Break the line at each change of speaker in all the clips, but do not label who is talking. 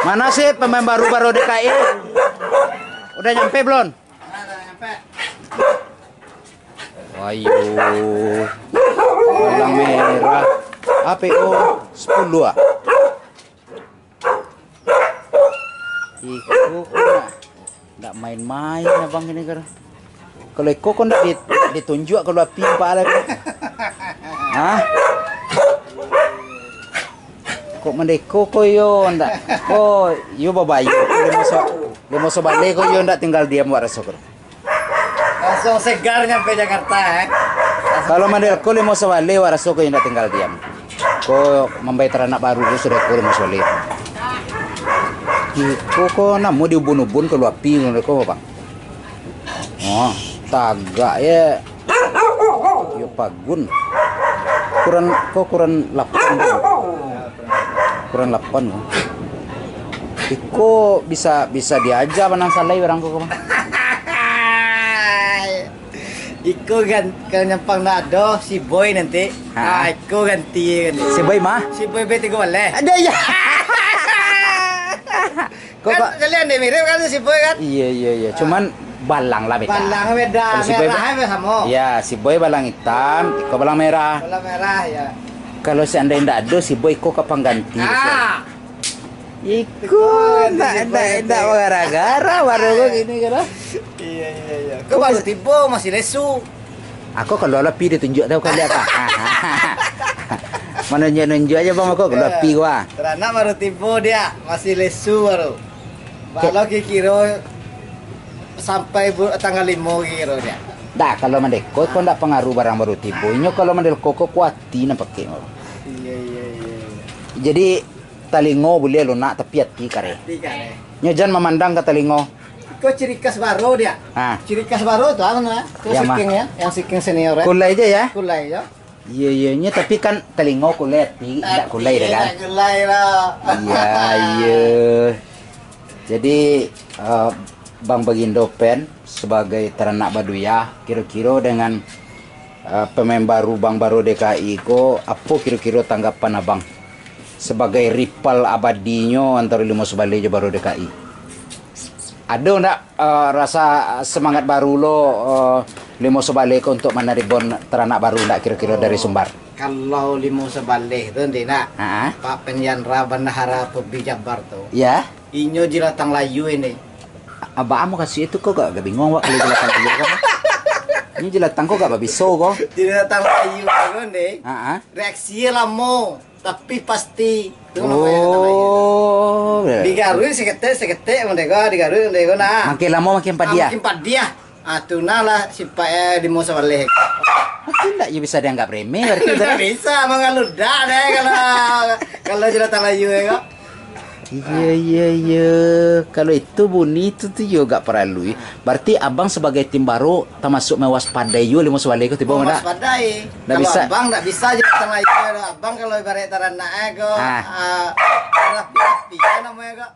Mana sih pemain baru DKI? Udah nyampe belum?
Udah nyampe.
Ayo. Balang merah. APO 10 ah. Iko nggak main-main abang ini kan. Kalau Iko kok nggak ditunjuk kalau api apa lagi? Hah? Kok mendeko ko yo ndak? Oh, yo babayu. Limo so balik ko yo ndak tinggal diam wak rasok.
Langsung segar nyampe Jakarta
Kalau mandel ko limo so balik wak rasok ko yo ndak tinggal diam. Ko membayar teranak baru ko sudah ko limo so balik. Ko namu diubun-ubun ke api ngono ko bang. Oh, tagak ya. Yo pagun. Kurang 8. Kurang 8 loh. Iko bisa diajak menang salai orang kok.
Iko kan nyempang nado si Boy nanti. Iko ganti.
Si Boy mah?
Si Boy beti gue boleh.
Ada ya.
Kan kalian deh mirip kan si Boy kan?
Iya. Cuman balang lah beda.
Balang beda.
Si Boy
merah sama.
Ya, si Boy balang hitam, Iko balang merah.
Balang merah ya.
Kalau seandainya ndak ada si Boy kok kapan ganti? Iku ndak gara-gara baru gini kan?
Iya. Kau baru tiba masih lesu.
Aku kalau lebih ditunjuk tahu kali apa? Mana nunjuk aja bang aku kalau lebih gua.
Teranak baru tiba dia masih lesu baru. Kalau kira sampai tanggal 5 kira dia.
Dah kalau mendeko kok ndak pengaruh barang baru tiba. Inyo kalau mendeko kok kuati nak pakai.
Iya.
Jadi talingo boleh lo nak tapi hati kare. Nyo jangan memandang ke talingo.
Kau ciri khas baru dia. Ciri khas baru tuh apa namanya? Tuh
ya,
siking ya, yang siking senior.
Kulai aja ya.
Kulai ya.
Iya. Tapi kan talingo kulai hati, tidak kulai dah kan.
Kulai lah.
Iya. Jadi Bang Bagindo Pen sebagai teranak Baduya, kira-kira dengan pemain baru Bang Baru DKI ko, apa kira-kira tanggapan abang sebagai rival abadinya antara Limo Sebale Baru DKI? Ada ndak rasa semangat baru lo Limo Sebale ko untuk menarik teranak baru ndak kira-kira dari Sumbar?
Kalau Limo Sebale itu nak Pak Penyandra Bandahara Pebi Jabar tuh.
Ya.
Inyo jilatang layu ini.
Abang mau kasih itu kok gak bingung wak kalau jelatang layu kan? Ini jelatang kok gak babiso kok?
Jelatang layu kan deh. Reaksi lamo, tapi pasti.
Oh.
Digarui seketek mereka digarui nah.
Makin lama makin padia.
Makin padia. Tuna lah si Pak di Musa balik.
Mungkin enggak ya bisa dianggap remeh berarti.
Tidak bisa mengaludah deh kalau jelatang layu ya kok.
Iya. Kalau itu bunyi itu tuh juga perlu. Berarti abang sebagai tim baru termasuk mewaspadai yo Limo Sebale ko tiba mana?
Mewaspadai.
Nggak bisa.
Abang nggak bisa jelatang layu. Abang kalau ibarat teranak ego rapi kan namanya kok.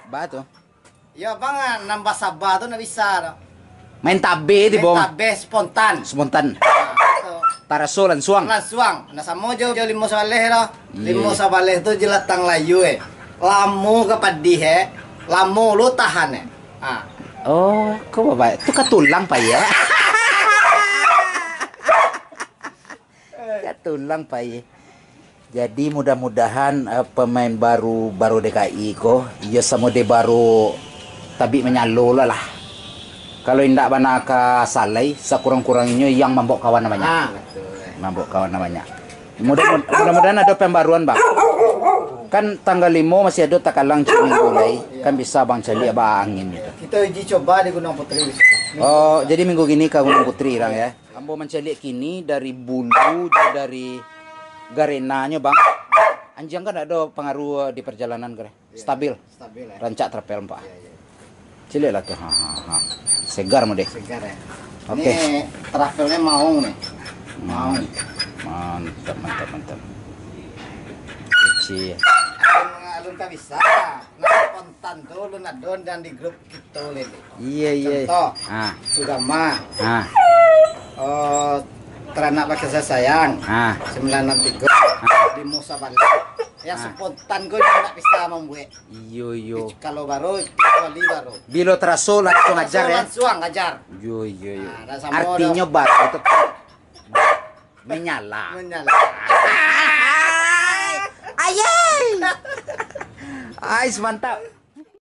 Batu.
Ya abang nambah sabar tuh nggak bisa.
Main tabe tiba.
Main tabe spontan.
Taraso lansuang.
Nah sama jo Limo Sebale lo. Limo Sebale itu jelatang layu lamu kepadih lamu lu tahan
Oh, kok bapak itu katulang pak ya? Katulang pak ya. Jadi mudah-mudahan pemain baru DKI kok ya sama de baru tabi menyalo lah. Kalau indak banaka salai sekurang-kurangnya yang mabok kawan namanya. Mabok kawan namanya. Mudah-mudahan ada pembaruan bang. Kan tanggal 5 masih ada takalang minggu lagi. Kan bisa bang cari angin gitu.
Kita uji coba di Gunung Putri.
Oh, jadi minggu gini ke Gunung Putri orang ya. Ambo mencari kini dari bulu dari garenanya bang. Anjing kan ada pengaruh di perjalanan kere. Stabil.
Ya.
Rancak trapel pak. Cilik lah tuh. Segar mau deh.
Segar ya.
Oke.
Ini travelnya mau nih. Mau.
Mantap. Kecil.
Alun tak bisa. Nah, spontan tuh lu nadon dan di grup kita lele.
Iya.
Contoh. Sugama. Teranak pakai saya sayang. 963 di Musa balik. Yang
Ah.
spontan kau tidak bisa membuat.
Iyo.
Kalau baru, kecuali baru.
Bilo teraso langsung ajar ya.
Langsung ajar.
Yo.
Nah, ada sama
Artinya batu tetap menyala.
Menyala.
Ayay. Ais mantap.